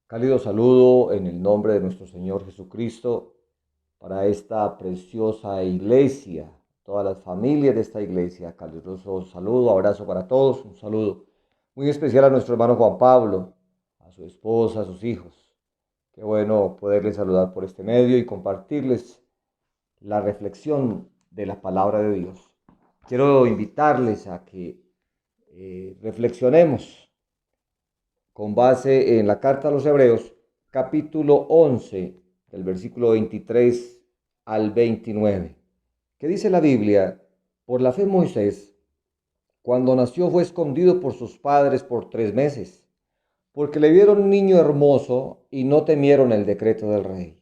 Cálido saludo en el nombre de nuestro Señor Jesucristo para esta preciosa iglesia, todas las familias de esta iglesia. Caluroso saludo, abrazo para todos, un saludo muy especial a nuestro hermano Juan Pablo, a su esposa, a sus hijos. Qué bueno poderles saludar por este medio y compartirles la reflexión de la palabra de Dios. Quiero invitarles a que reflexionemos con base en la carta a los Hebreos, capítulo 11, del versículo 23 al 29, que dice la Biblia: por la fe Moisés, cuando nació, fue escondido por sus padres por 3 meses, porque le vieron un niño hermoso y no temieron el decreto del rey.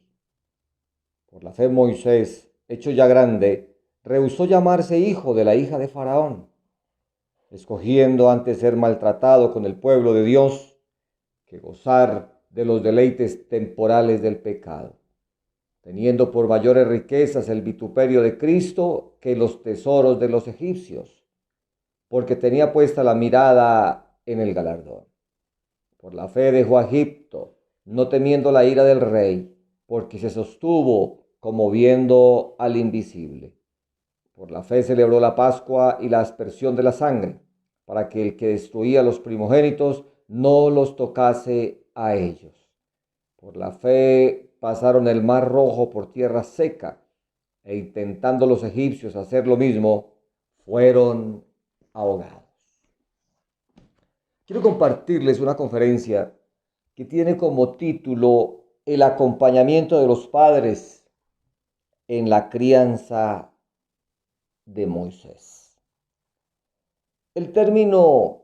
Por la fe Moisés, hecho ya grande, rehusó llamarse hijo de la hija de Faraón, escogiendo antes ser maltratado con el pueblo de Dios que gozar de los deleites temporales del pecado, teniendo por mayores riquezas el vituperio de Cristo que los tesoros de los egipcios, porque tenía puesta la mirada en el galardón. Por la fe dejó a Egipto, no temiendo la ira del rey, porque se sostuvo como viendo al invisible. Por la fe celebró la Pascua y la aspersión de la sangre, para que el que destruía a los primogénitos no los tocase a ellos. Por la fe pasaron el mar Rojo por tierra seca, e intentando los egipcios hacer lo mismo, fueron ahogados. Quiero compartirles una conferencia que tiene como título El acompañamiento de los padres en la crianza de Moisés. El término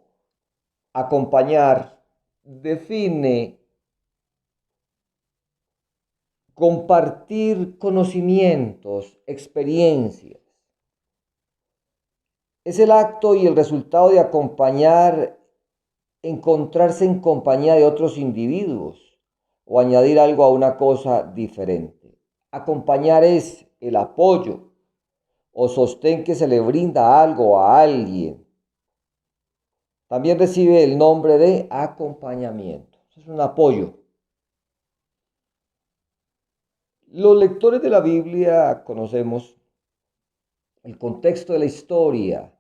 acompañar define compartir conocimientos, experiencias. Es el acto y el resultado de acompañar, encontrarse en compañía de otros individuos o añadir algo a una cosa diferente. Acompañar es el apoyo o sostén que se le brinda algo a alguien. También recibe el nombre de acompañamiento. Es un apoyo. Los lectores de la Biblia conocemos el contexto de la historia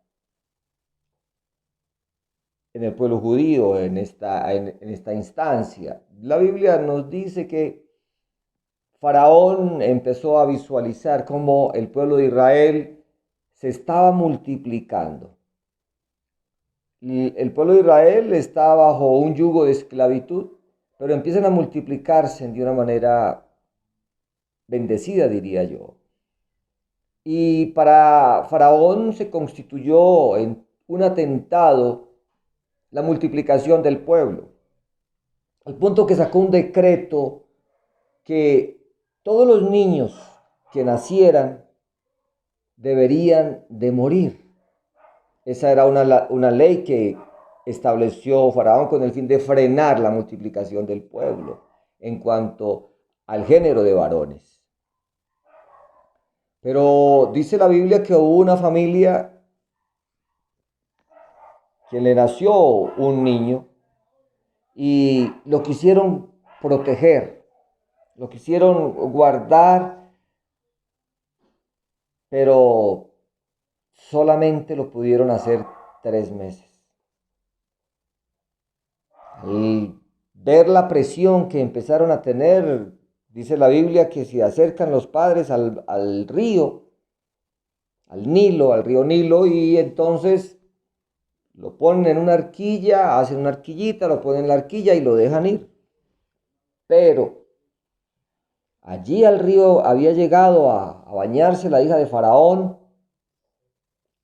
en el pueblo judío en esta instancia. La Biblia nos dice que Faraón empezó a visualizar cómo el pueblo de Israel se estaba multiplicando. El pueblo de Israel está bajo un yugo de esclavitud, pero empiezan a multiplicarse de una manera bendecida, diría yo. Y para Faraón se constituyó en un atentado la multiplicación del pueblo, al punto que sacó un decreto que todos los niños que nacieran deberían de morir. Esa era una ley que estableció Faraón con el fin de frenar la multiplicación del pueblo en cuanto al género de varones. Pero dice la Biblia que hubo una familia que le nació un niño y lo quisieron proteger, lo quisieron guardar, pero solamente lo pudieron hacer 3 meses. Al ver la presión que empezaron a tener, dice la Biblia que se acercan los padres al río, al río Nilo, y entonces lo ponen en una arquilla, hacen una arquillita, lo ponen en la arquilla y lo dejan ir. Pero allí al río había llegado a bañarse la hija de Faraón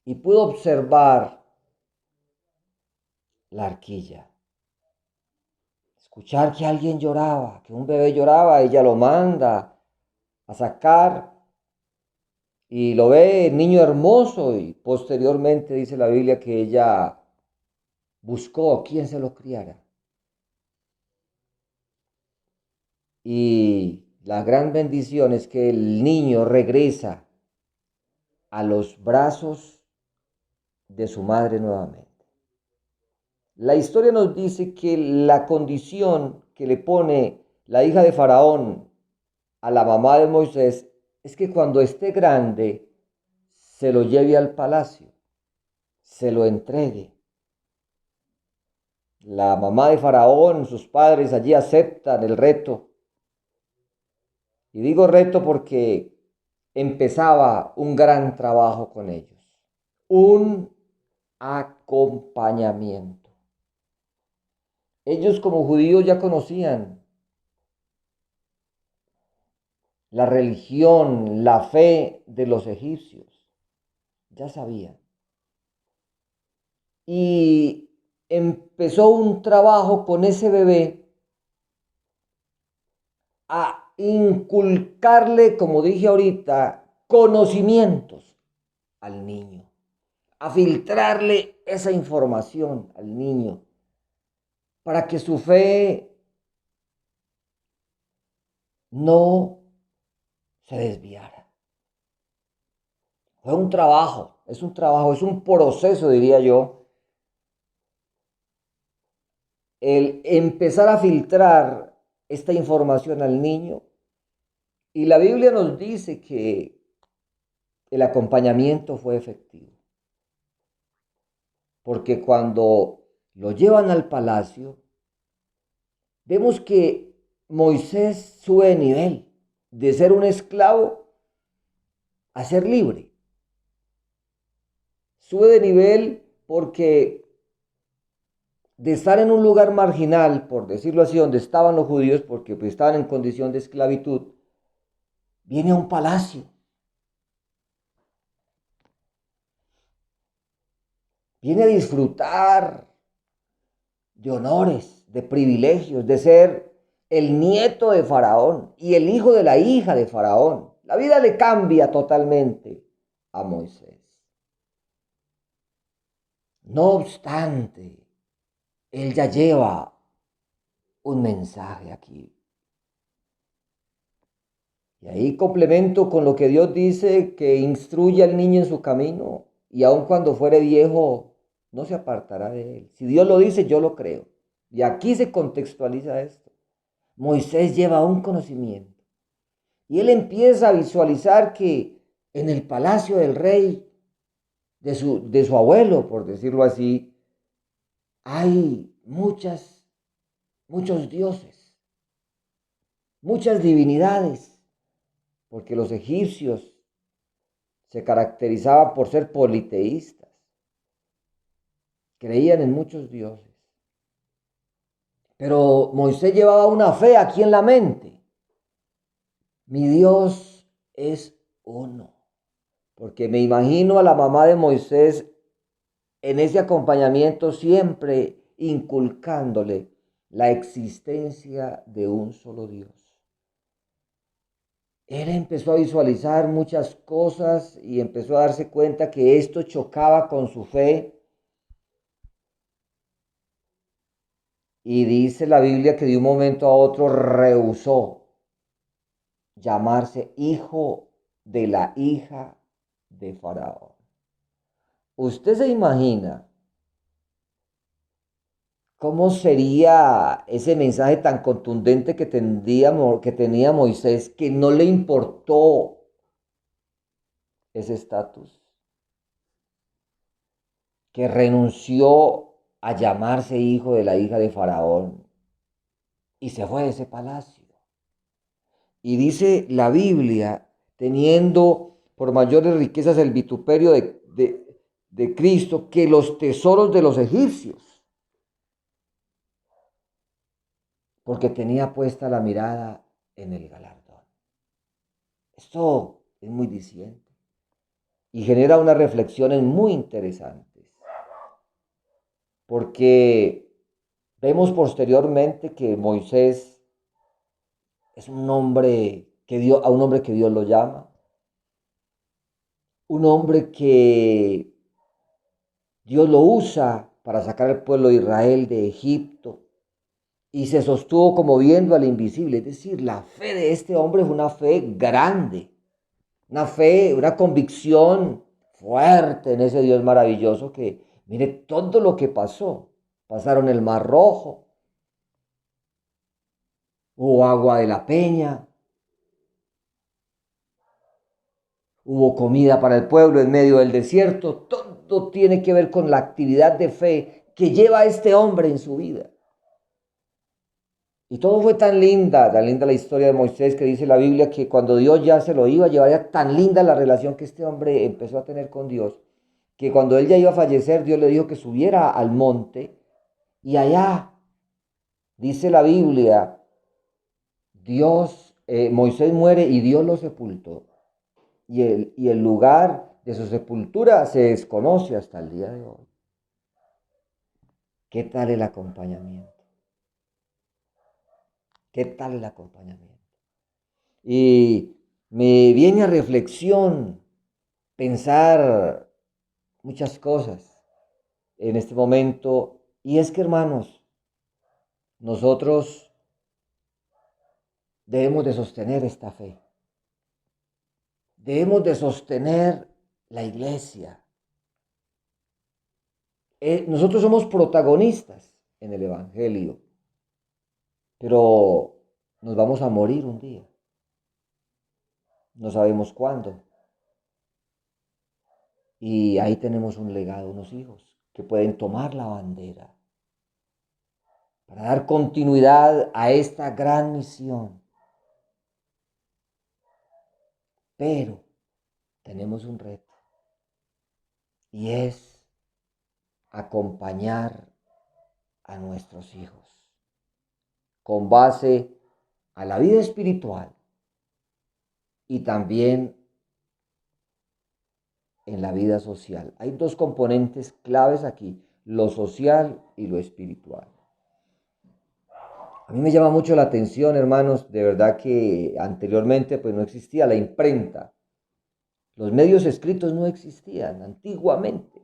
y pudo observar la arquilla. Escuchar que alguien lloraba, que un bebé lloraba, ella lo manda a sacar y lo ve, niño hermoso, y posteriormente dice la Biblia que ella buscó quien se lo criara. Y la gran bendición es que el niño regresa a los brazos de su madre nuevamente. La historia nos dice que la condición que le pone la hija de Faraón a la mamá de Moisés es que cuando esté grande se lo lleve al palacio, se lo entregue. La mamá de Faraón, sus padres allí aceptan el reto. Y digo reto porque empezaba un gran trabajo con ellos, un acompañamiento. Ellos como judíos ya conocían la religión, la fe de los egipcios, ya sabían. Y empezó un trabajo con ese bebé a inculcarle, como dije ahorita, conocimientos al niño, a filtrarle esa información al niño, para que su fe no se desviara. Fue un trabajo, es un proceso, diría yo, el empezar a filtrar esta información al niño. Y la Biblia nos dice que el acompañamiento fue efectivo. Porque cuando lo llevan al palacio, vemos que Moisés sube de nivel, de ser un esclavo a ser libre. Sube de nivel porque de estar en un lugar marginal, por decirlo así, donde estaban los judíos, porque pues, estaban en condición de esclavitud, viene a un palacio. Viene a disfrutar de honores, de privilegios, de ser el nieto de Faraón y el hijo de la hija de Faraón. La vida le cambia totalmente a Moisés. No obstante, él ya lleva un mensaje aquí. Y ahí complemento con lo que Dios dice, que instruye al niño en su camino y aun cuando fuere viejo, no se apartará de él. Si Dios lo dice, yo lo creo. Y aquí se contextualiza esto. Moisés lleva un conocimiento y él empieza a visualizar que en el palacio del rey, de su abuelo, por decirlo así, hay muchos dioses, muchas divinidades, porque los egipcios se caracterizaban por ser politeístas, creían en muchos dioses. Pero Moisés llevaba una fe aquí en la mente. Mi Dios es uno. Porque me imagino a la mamá de Moisés en ese acompañamiento siempre inculcándole la existencia de un solo Dios. Él empezó a visualizar muchas cosas y empezó a darse cuenta que esto chocaba con su fe. Y dice la Biblia que de un momento a otro rehusó llamarse hijo de la hija de Faraón. ¿Usted se imagina cómo sería ese mensaje tan contundente que tenía Moisés, que no le importó ese estatus? Que renunció a llamarse hijo de la hija de Faraón y se fue de ese palacio. Y dice la Biblia, teniendo por mayores riquezas el vituperio de Cristo que los tesoros de los egipcios, porque tenía puesta la mirada en el galardón. Esto es muy diciente y genera unas reflexiones muy interesantes, porque vemos posteriormente que Moisés es un hombre a un hombre que Dios lo llama, un hombre que Dios lo usa para sacar al pueblo de Israel de Egipto y se sostuvo como viendo al invisible. Es decir, la fe de este hombre es una fe grande, una fe, una convicción fuerte en ese Dios maravilloso que, mire, todo lo que pasó. Pasaron el Mar Rojo, hubo agua de la peña, hubo comida para el pueblo en medio del desierto. Todo tiene que ver con la actividad de fe que lleva a este hombre en su vida. Y todo fue tan linda la historia de Moisés, que dice la Biblia que cuando Dios ya se lo iba a llevar, era tan linda la relación que este hombre empezó a tener con Dios, que cuando él ya iba a fallecer, Dios le dijo que subiera al monte y allá, dice la Biblia, Moisés muere y Dios lo sepultó. Y el lugar de su sepultura se desconoce hasta el día de hoy. ¿Qué tal el acompañamiento? ¿Qué tal el acompañamiento? Y me viene a reflexión pensar muchas cosas en este momento. Y es que, hermanos, nosotros debemos de sostener esta fe. Debemos de sostener la iglesia. Nosotros somos protagonistas en el Evangelio, pero nos vamos a morir un día. No sabemos cuándo. Y ahí tenemos un legado, unos hijos que pueden tomar la bandera para dar continuidad a esta gran misión. Pero tenemos un reto y es acompañar a nuestros hijos con base a la vida espiritual y también en la vida social. Hay dos componentes claves aquí, lo social y lo espiritual. A mí me llama mucho la atención, hermanos, de verdad que anteriormente pues no existía la imprenta. Los medios escritos no existían antiguamente.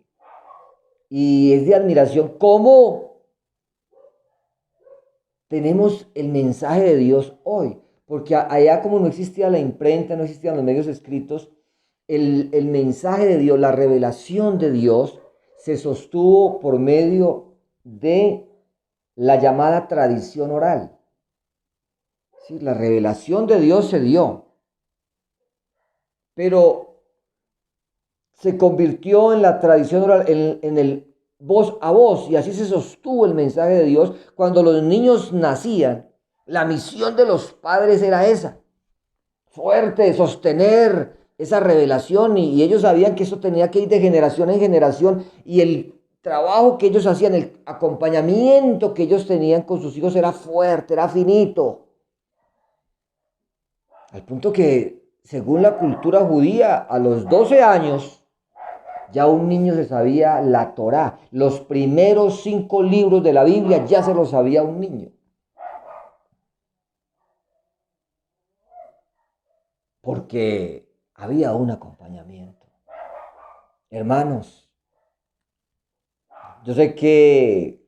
Y es de admiración cómo tenemos el mensaje de Dios hoy. Porque allá como no existía la imprenta, no existían los medios escritos, el mensaje de Dios, la revelación de Dios, se sostuvo por medio de la llamada tradición oral. Sí, la revelación de Dios se dio, pero se convirtió en la tradición oral, en el voz a voz, y así se sostuvo el mensaje de Dios. Cuando los niños nacían, la misión de los padres era esa, fuerte, sostener esa revelación, y ellos sabían que eso tenía que ir de generación en generación, y el trabajo que ellos hacían, el acompañamiento que ellos tenían con sus hijos era fuerte, era finito. Al punto que, según la cultura judía, a los 12 años, ya un niño se sabía la Torá. Los primeros 5 libros de la Biblia ya se los sabía un niño. Porque había un acompañamiento. Hermanos, yo sé que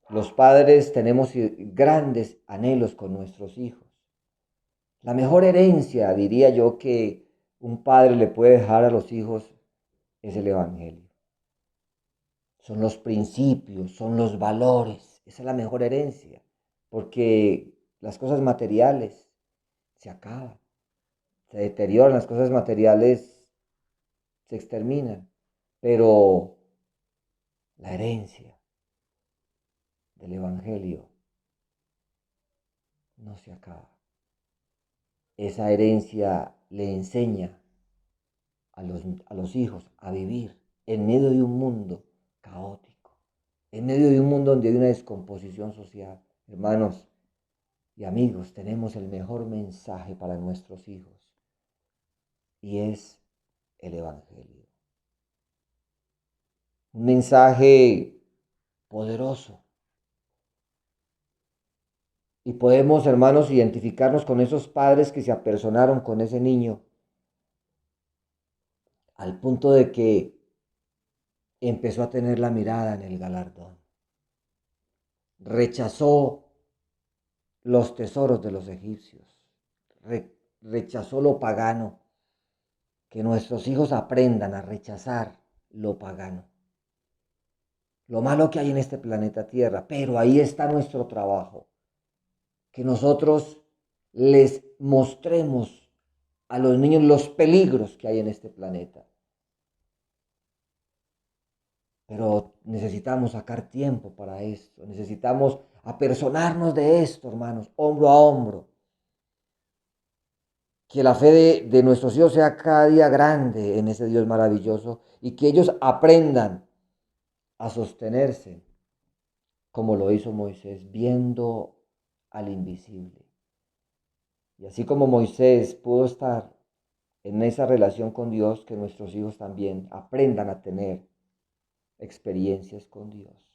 los padres tenemos grandes anhelos con nuestros hijos. La mejor herencia, diría yo, que un padre le puede dejar a los hijos es el Evangelio. Son los principios, son los valores. Esa es la mejor herencia, porque las cosas materiales se acaban, se deterioran, las cosas materiales se exterminan, pero la herencia del Evangelio no se acaba. Esa herencia le enseña a los hijos a vivir en medio de un mundo caótico, en medio de un mundo donde hay una descomposición social. Hermanos y amigos, tenemos el mejor mensaje para nuestros hijos y es el Evangelio. Un mensaje poderoso. Y podemos, hermanos, identificarnos con esos padres que se apersonaron con ese niño al punto de que empezó a tener la mirada en el galardón. Rechazó los tesoros de los egipcios. Rechazó lo pagano. Que nuestros hijos aprendan a rechazar lo pagano. Lo malo que hay en este planeta Tierra, pero ahí está nuestro trabajo. que nosotros les mostremos a los niños los peligros que hay en este planeta. Pero necesitamos sacar tiempo para esto, necesitamos apersonarnos de esto, hermanos, hombro a hombro. Que la fe de nuestros hijos sea cada día grande en ese Dios maravilloso y que ellos aprendan a sostenerse como lo hizo Moisés, viendo al invisible. Y así como Moisés pudo estar en esa relación con Dios, que nuestros hijos también aprendan a tener experiencias con Dios.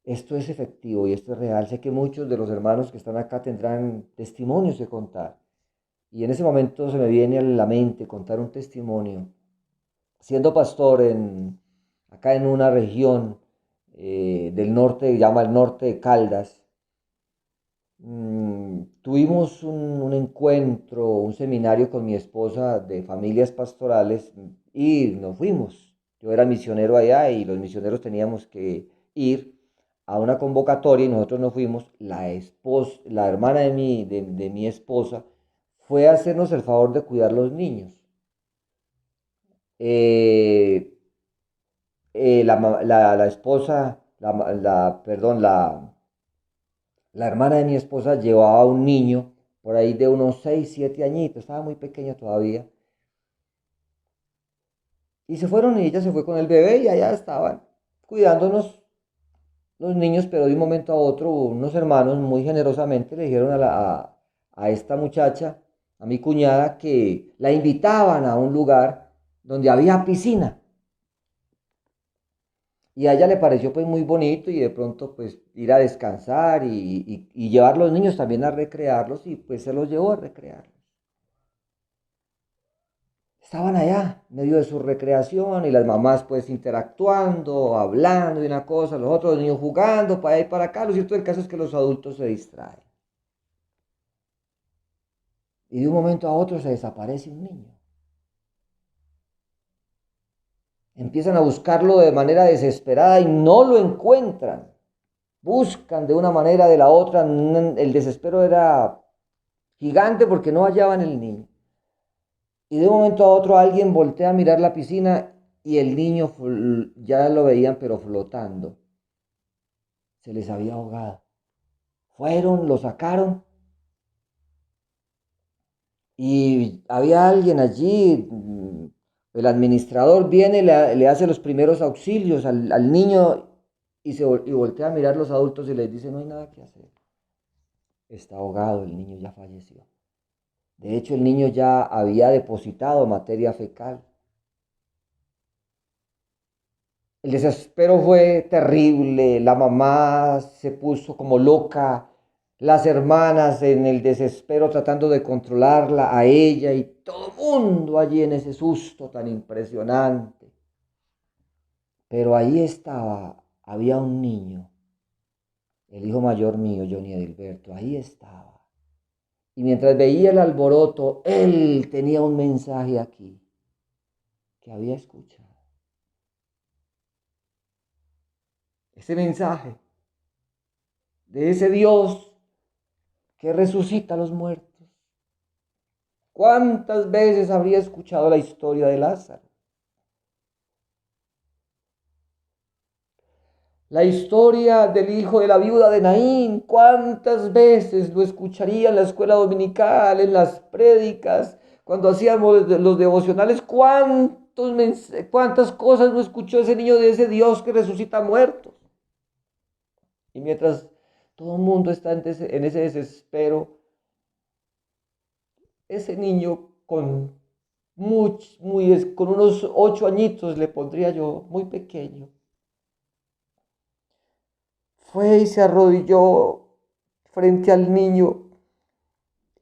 Esto es efectivo y esto es real. Sé que muchos de los hermanos que están acá tendrán testimonios que contar. Y en ese momento se me viene a la mente contar un testimonio. Siendo pastor acá en una región del norte, llama el norte de Caldas, tuvimos un encuentro, un seminario con mi esposa de familias pastorales y nos fuimos. Yo era misionero allá y los misioneros teníamos que ir a una convocatoria y nosotros nos fuimos. La hermana de mi esposa fue a hacernos el favor de cuidar los niños. Eh, la esposa, perdón, la hermana de mi esposa llevaba a un niño por ahí de unos 6 7 añitos, estaba muy pequeño todavía. Y se fueron y ella se fue con el bebé y allá estaban cuidándonos los niños, pero de un momento a otro unos hermanos muy generosamente le dijeron a esta muchacha, a mi cuñada, que la invitaban a un lugar donde había piscina. Y a ella le pareció pues muy bonito y de pronto pues ir a descansar y llevar a los niños también a recrearlos y pues se los llevó a recrearlos. Estaban allá, en medio de su recreación y las mamás pues interactuando, hablando de una cosa, los otros niños jugando para allá y para acá. Lo cierto del caso es que los adultos se distraen. Y de un momento a otro se desaparece un niño. Empiezan a buscarlo de manera desesperada y no lo encuentran. Buscan de una manera, de la otra. El desespero era gigante porque no hallaban el niño. Y de un momento a otro alguien voltea a mirar la piscina y el niño ya lo veían pero flotando. Se les había ahogado. Fueron, lo sacaron y había alguien allí. El administrador viene, le hace los primeros auxilios al niño y voltea a mirar a los adultos y les dice, no hay nada que hacer. Está ahogado, el niño ya falleció. De hecho, el niño ya había depositado materia fecal. El desespero fue terrible, la mamá se puso como loca, las hermanas en el desespero tratando de controlarla a ella y todo el mundo allí en ese susto tan impresionante. Pero ahí estaba, había un niño, el hijo mayor mío, Johnny Edilberto, ahí estaba. Y mientras veía el alboroto, él tenía un mensaje aquí que había escuchado. Ese mensaje de ese Dios que resucita a los muertos. ¿Cuántas veces habría escuchado la historia de Lázaro? La historia del hijo de la viuda de Naín, ¿cuántas veces lo escucharía en la escuela dominical, en las prédicas, cuando hacíamos los devocionales? ¿Cuántas cosas no escuchó ese niño de ese Dios que resucita muertos? Y mientras todo el mundo está en ese desespero, ese niño con unos 8 añitos, le pondría yo, muy pequeño, fue y se arrodilló frente al niño,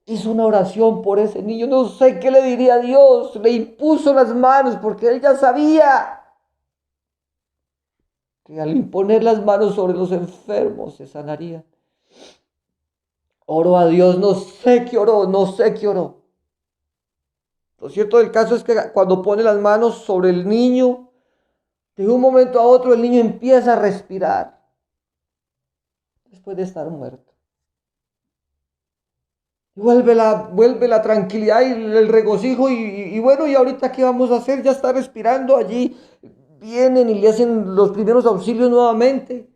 hizo una oración por ese niño, no sé qué le diría a Dios, le impuso las manos porque él ya sabía que al imponer las manos sobre los enfermos se sanarían. Oró a Dios, no sé qué oró, no sé qué oró. Lo cierto del caso es que cuando pone las manos sobre el niño, de un momento a otro el niño empieza a respirar. después de estar muerto. Y vuelve la tranquilidad y el regocijo y bueno, ¿y ahorita qué vamos a hacer? Ya está respirando allí. Vienen y le hacen los primeros auxilios nuevamente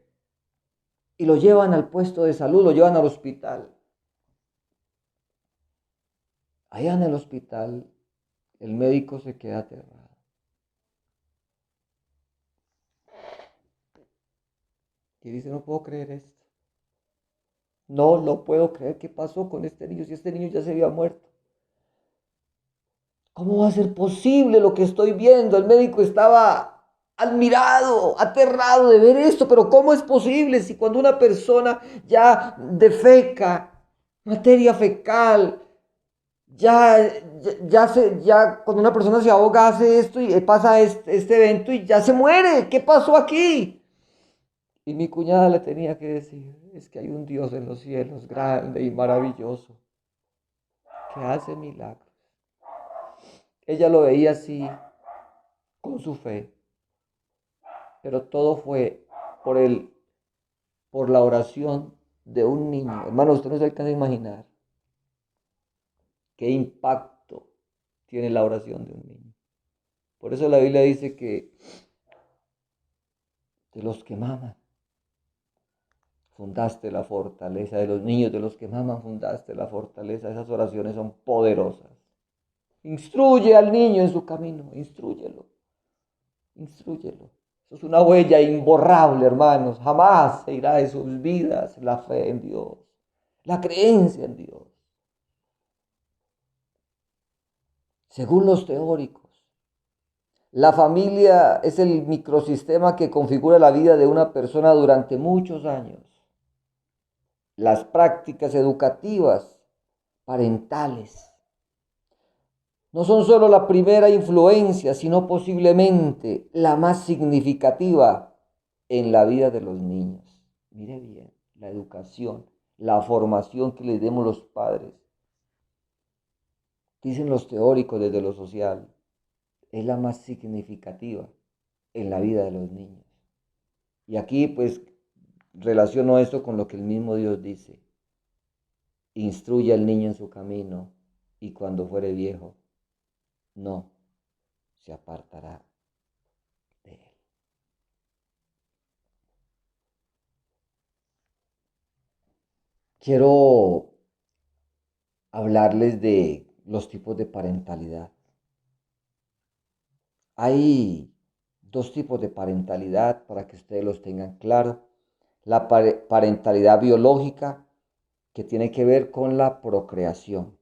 y lo llevan al puesto de salud, lo llevan al hospital. Allá en el hospital, el médico se queda aterrado. Y dice, no puedo creer esto. No lo puedo creer. ¿Qué pasó con este niño? Si este niño ya se había muerto. ¿Cómo va a ser posible lo que estoy viendo? El médico estaba admirado, aterrado de ver esto, pero ¿cómo es posible si cuando una persona ya defeca, materia fecal, ya cuando una persona se ahoga hace esto y pasa este evento y ya se muere? ¿Qué pasó aquí? Y mi cuñada le tenía que decir, es que hay un Dios en los cielos grande y maravilloso que hace milagros. Ella lo veía así con su fe, pero todo fue por por la oración de un niño. Hermano, usted no se alcanza a imaginar qué impacto tiene la oración de un niño. Por eso la Biblia dice que de los que maman, fundaste la fortaleza. De los niños, de los que maman, fundaste la fortaleza. Esas oraciones son poderosas. Instruye al niño en su camino, instrúyelo, instrúyelo. Eso es una huella imborrable, hermanos. Jamás se irá de sus vidas la fe en Dios, la creencia en Dios. Según los teóricos, la familia es el microsistema que configura la vida de una persona durante muchos años. Las prácticas educativas parentales no son solo la primera influencia, sino posiblemente la más significativa en la vida de los niños. Mire bien, la educación, la formación que les demos los padres, dicen los teóricos desde lo social, es la más significativa en la vida de los niños. Y aquí pues relaciono esto con lo que el mismo Dios dice. Instruye al niño en su camino y cuando fuere viejo, no se apartará de él. Quiero hablarles de los tipos de parentalidad. Hay dos tipos de parentalidad para que ustedes los tengan claro. La parentalidad biológica, que tiene que ver con la procreación.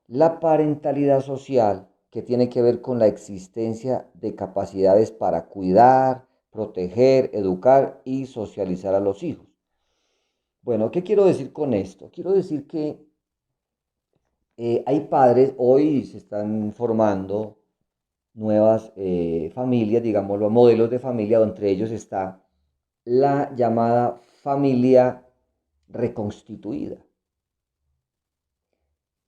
La parentalidad social, que tiene que ver con la existencia de capacidades para cuidar, proteger, educar y socializar a los hijos. Bueno, ¿qué quiero decir con esto? Quiero decir que hay padres, hoy se están formando nuevas familias, digámoslo, modelos de familia, entre ellos está la llamada familia reconstituida.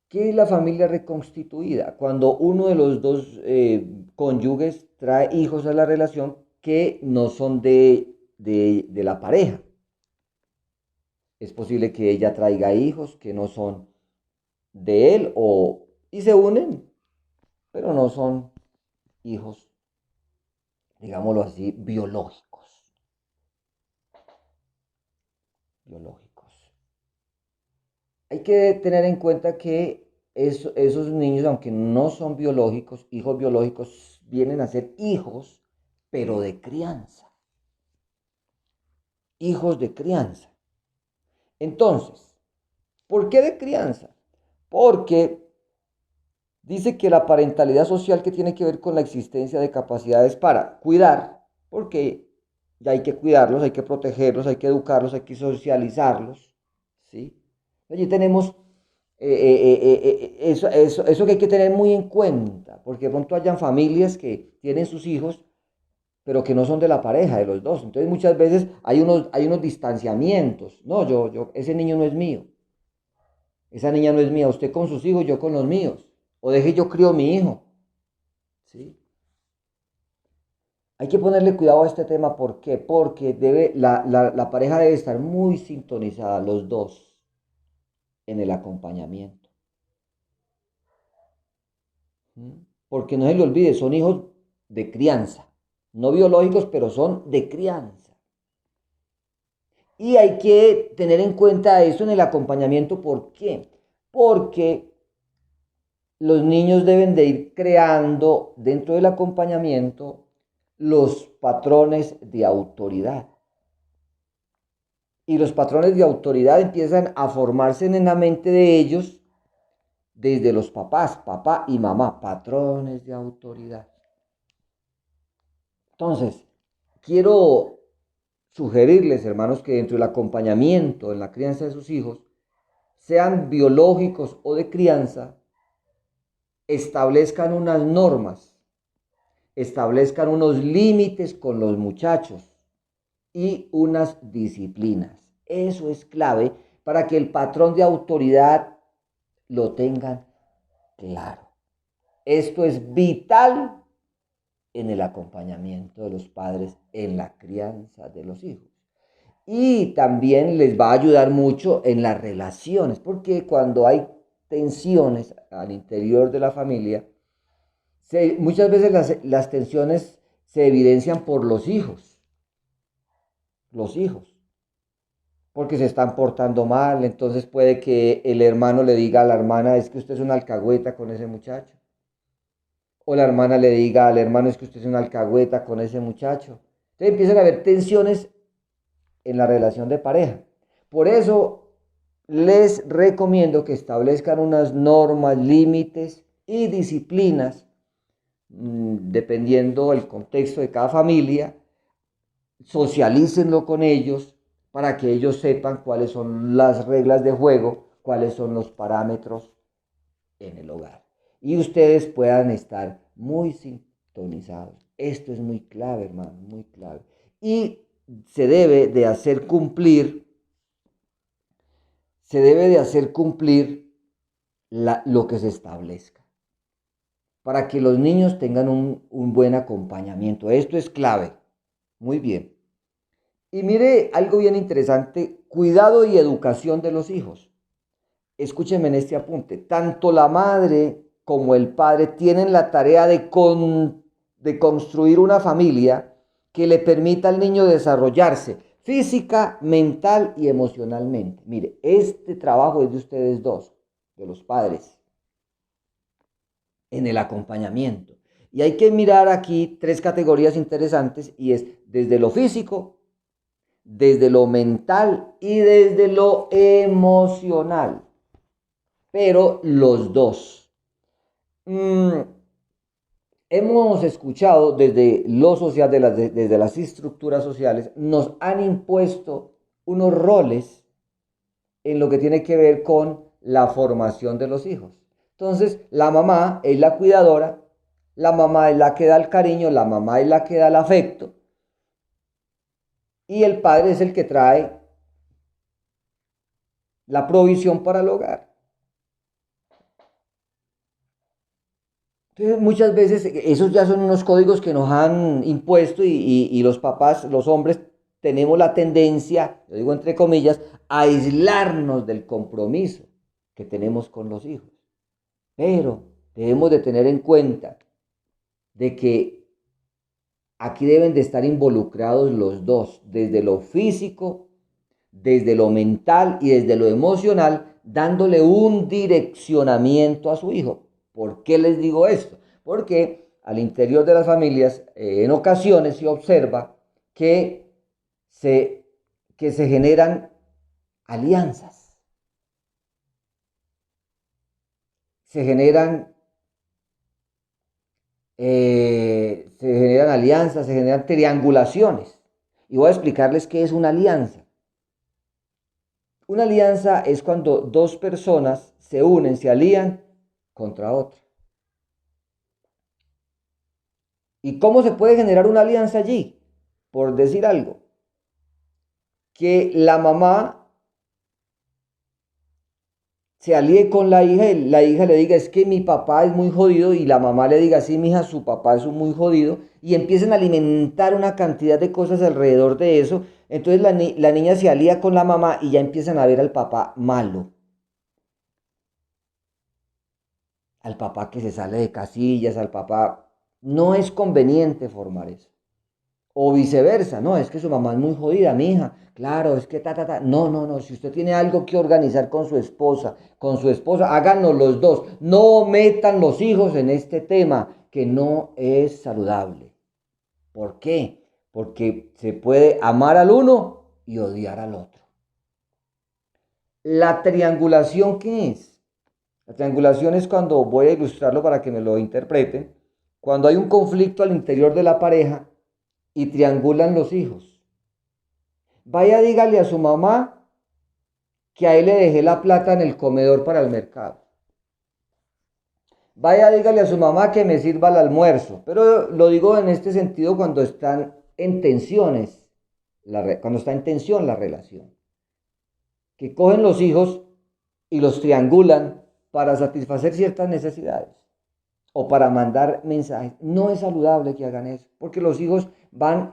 ¿Qué es la familia reconstituida? Cuando uno de los dos cónyuges trae hijos a la relación que no son de la pareja. Es posible que ella traiga hijos que no son de él y se unen, pero no son hijos, digámoslo así, biológicos. Hay que tener en cuenta que esos niños, aunque no son biológicos, hijos biológicos, vienen a ser hijos, pero de crianza. Hijos de crianza. Entonces, ¿por qué de crianza? Porque dice que la parentalidad social que tiene que ver con la existencia de capacidades para cuidar, porque ya hay que cuidarlos, hay que protegerlos, hay que educarlos, hay que socializarlos, ¿sí? Allí tenemos eso que hay que tener muy en cuenta, porque de pronto hayan familias que tienen sus hijos, pero que no son de la pareja, de los dos. Entonces muchas veces hay unos distanciamientos. No, ese niño no es mío. Esa niña no es mía. Usted con sus hijos, yo con los míos. O deje yo crío mi hijo. ¿Sí? Hay que ponerle cuidado a este tema. ¿Por qué? Porque la pareja debe estar muy sintonizada, los dos, en el acompañamiento. ¿Mm? Porque no se le olvide, son hijos de crianza, no biológicos, pero son de crianza. Y hay que tener en cuenta eso en el acompañamiento. ¿Por qué? Porque los niños deben de ir creando dentro del acompañamiento los patrones de autoridad. Y los patrones de autoridad empiezan a formarse en la mente de ellos desde los papás, papá y mamá, patrones de autoridad. Entonces, quiero sugerirles, hermanos, que dentro del acompañamiento en la crianza de sus hijos, sean biológicos o de crianza, establezcan unas normas, establezcan unos límites con los muchachos y unas disciplinas. Eso es clave para que el patrón de autoridad lo tengan claro. Esto es vital en el acompañamiento de los padres en la crianza de los hijos. Y también les va a ayudar mucho en las relaciones, porque cuando hay tensiones al interior de la familia, muchas veces las tensiones se evidencian por los hijos, porque se están portando mal. Entonces puede que el hermano le diga a la hermana, es que usted es una alcahueta con ese muchacho. O la hermana le diga al hermano, es que usted es una alcahueta con ese muchacho. Entonces empiezan a haber tensiones en la relación de pareja. Por eso les recomiendo que establezcan unas normas, límites y disciplinas, dependiendo del contexto de cada familia. Socialícenlo con ellos para que ellos sepan cuáles son las reglas de juego, cuáles son los parámetros en el hogar. Y ustedes puedan estar muy sintonizados. Esto es muy clave, hermano, muy clave. Y se debe de hacer cumplir, se debe de hacer cumplir lo que se establezca para que los niños tengan un buen acompañamiento. Esto es clave. Muy bien. Y mire algo bien interesante, cuidado y educación de los hijos. Escúchenme en este apunte. Tanto la madre como el padre tienen la tarea de construir una familia que le permita al niño desarrollarse física, mental y emocionalmente. Mire, este trabajo es de ustedes dos, de los padres, en el acompañamiento. Y hay que mirar aquí tres categorías interesantes y es desde lo físico, desde lo mental y desde lo emocional. Pero los dos. Hemos escuchado desde lo social, desde las estructuras sociales, nos han impuesto unos roles en lo que tiene que ver con la formación de los hijos. Entonces, la mamá es la cuidadora, la mamá es la que da el cariño, la mamá es la que da el afecto, y el padre es el que trae la provisión para el hogar. Entonces, muchas veces esos ya son unos códigos que nos han impuesto y los papás, los hombres, tenemos la tendencia, yo digo entre comillas, a aislarnos del compromiso que tenemos con los hijos. Pero debemos de tener en cuenta de que aquí deben de estar involucrados los dos, desde lo físico, desde lo mental y desde lo emocional, dándole un direccionamiento a su hijo. ¿Por qué les digo esto? Porque al interior de las familias, en ocasiones se observa que se, que se generan alianzas, se generan, alianzas, se generan triangulaciones. Y voy a explicarles qué es una alianza. Una alianza es cuando dos personas se unen, se alían contra otra. ¿Y cómo se puede generar una alianza allí? Por decir algo, que la mamá se alíe con la hija y la hija le diga, es que mi papá es muy jodido, y la mamá le diga, sí, mija, su papá es un muy jodido, y empiecen a alimentar una cantidad de cosas alrededor de eso. Entonces la niña se alía con la mamá y ya empiezan a ver al papá malo, al papá que se sale de casillas, al papá. No es conveniente formar eso. O viceversa, no, es que su mamá es muy jodida, mi hija. Claro, es que ta. No, no, no, si usted tiene algo que organizar con su esposa, háganlo los dos. No metan los hijos en este tema que no es saludable. ¿Por qué? Porque se puede amar al uno y odiar al otro. La triangulación, ¿qué es? La triangulación es cuando, voy a ilustrarlo para que me lo interpreten, cuando hay un conflicto al interior de la pareja y triangulan los hijos. Vaya, dígale a su mamá que a él le dejé la plata en el comedor para el mercado. Vaya, dígale a su mamá que me sirva el almuerzo. Pero lo digo en este sentido cuando están en tensiones, cuando está en tensión la relación. Que cogen los hijos y los triangulan para satisfacer ciertas necesidades o para mandar mensajes. No es saludable que hagan eso, porque los hijos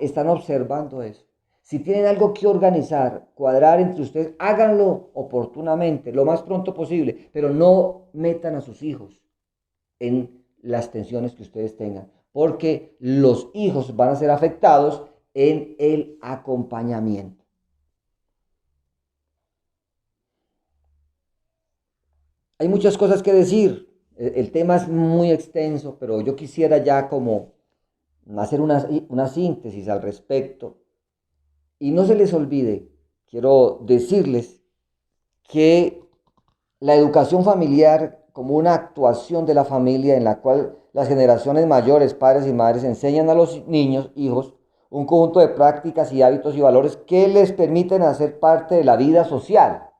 están observando eso. Si tienen algo que organizar, cuadrar entre ustedes, háganlo oportunamente, lo más pronto posible, pero no metan a sus hijos en las tensiones que ustedes tengan, porque los hijos van a ser afectados en el acompañamiento. Hay muchas cosas que decir, el tema es muy extenso, pero yo quisiera ya como hacer una síntesis al respecto. Y no se les olvide, quiero decirles que la educación familiar como una actuación de la familia en la cual las generaciones mayores, padres y madres, enseñan a los niños, hijos, un conjunto de prácticas y hábitos y valores que les permiten hacer parte de la vida social.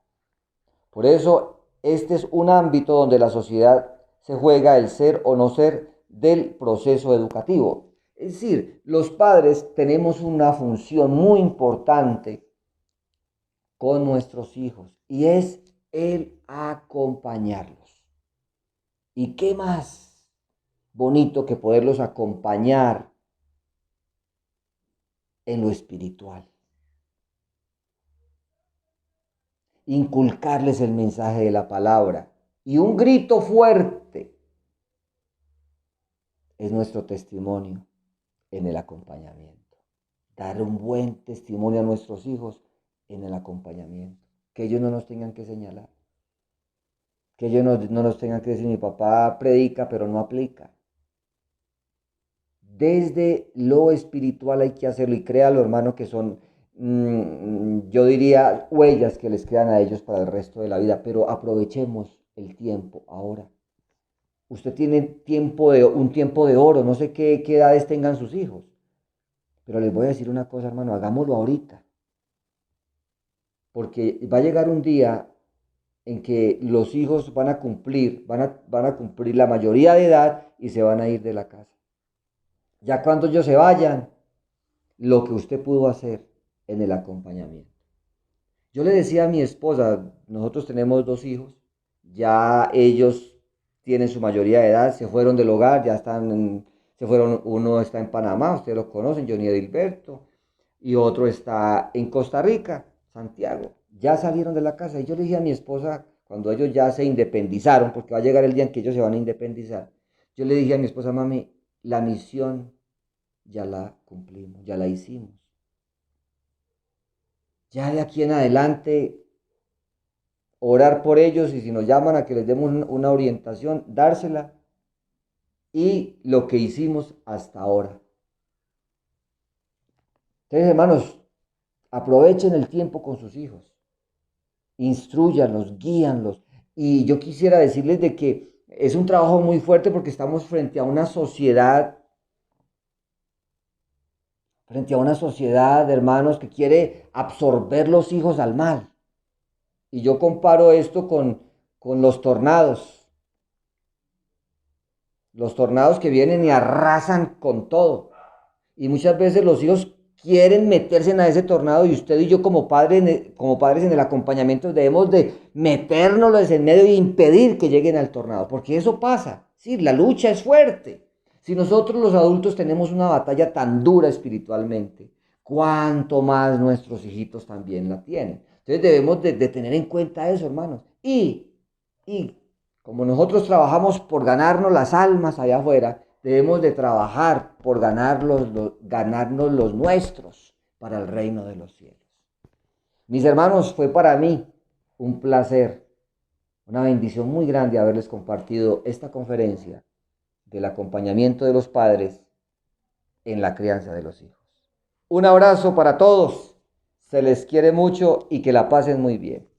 Por eso, este es un ámbito donde la sociedad se juega el ser o no ser del proceso educativo. Es decir, los padres tenemos una función muy importante con nuestros hijos y es el acompañarlos. ¿Y qué más bonito que poderlos acompañar en lo espiritual? Inculcarles el mensaje de la palabra. Y un grito fuerte es nuestro testimonio en el acompañamiento. Dar un buen testimonio a nuestros hijos en el acompañamiento. Que ellos no nos tengan que señalar. Que ellos no nos tengan que decir, mi papá predica pero no aplica. Desde lo espiritual hay que hacerlo, y créalo, hermano, que son, yo diría, huellas que les quedan a ellos para el resto de la vida, pero aprovechemos el tiempo ahora. Usted tiene un tiempo de oro, no sé qué edades tengan sus hijos, pero les voy a decir una cosa, hermano, hagámoslo ahorita, porque va a llegar un día en que los hijos van a cumplir la mayoría de edad y se van a ir de la casa. Ya cuando ellos se vayan, lo que usted pudo hacer en el acompañamiento. Yo le decía a mi esposa, nosotros tenemos dos hijos, ya ellos tienen su mayoría de edad, se fueron del hogar, se fueron, uno está en Panamá, ustedes lo conocen, Johnny Edilberto, y otro está en Costa Rica, Santiago, ya salieron de la casa. Y yo le dije a mi esposa, cuando ellos ya se independizaron, porque va a llegar el día en que ellos se van a independizar, yo le dije a mi esposa, mami, la misión ya la cumplimos, ya la hicimos. Ya de aquí en adelante, orar por ellos, y si nos llaman a que les demos una orientación, dársela, y lo que hicimos hasta ahora. Entonces, hermanos, aprovechen el tiempo con sus hijos, instruyanlos, guíanlos. Y yo quisiera decirles de que es un trabajo muy fuerte porque estamos frente a una sociedad de hermanos que quiere absorber los hijos al mal. Y yo comparo esto con los tornados que vienen y arrasan con todo. Y muchas veces los hijos quieren meterse en ese tornado, y usted y yo como padres en el acompañamiento debemos de meternos en medio e impedir que lleguen al tornado, porque eso pasa, sí, la lucha es fuerte. Si nosotros los adultos tenemos una batalla tan dura espiritualmente, cuánto más nuestros hijitos también la tienen. Entonces debemos de tener en cuenta eso, hermanos. Y como nosotros trabajamos por ganarnos las almas allá afuera, debemos de trabajar por ganarnos los nuestros para el reino de los cielos. Mis hermanos, fue para mí un placer, una bendición muy grande haberles compartido esta conferencia del acompañamiento de los padres en la crianza de los hijos. Un abrazo para todos, se les quiere mucho y que la pasen muy bien.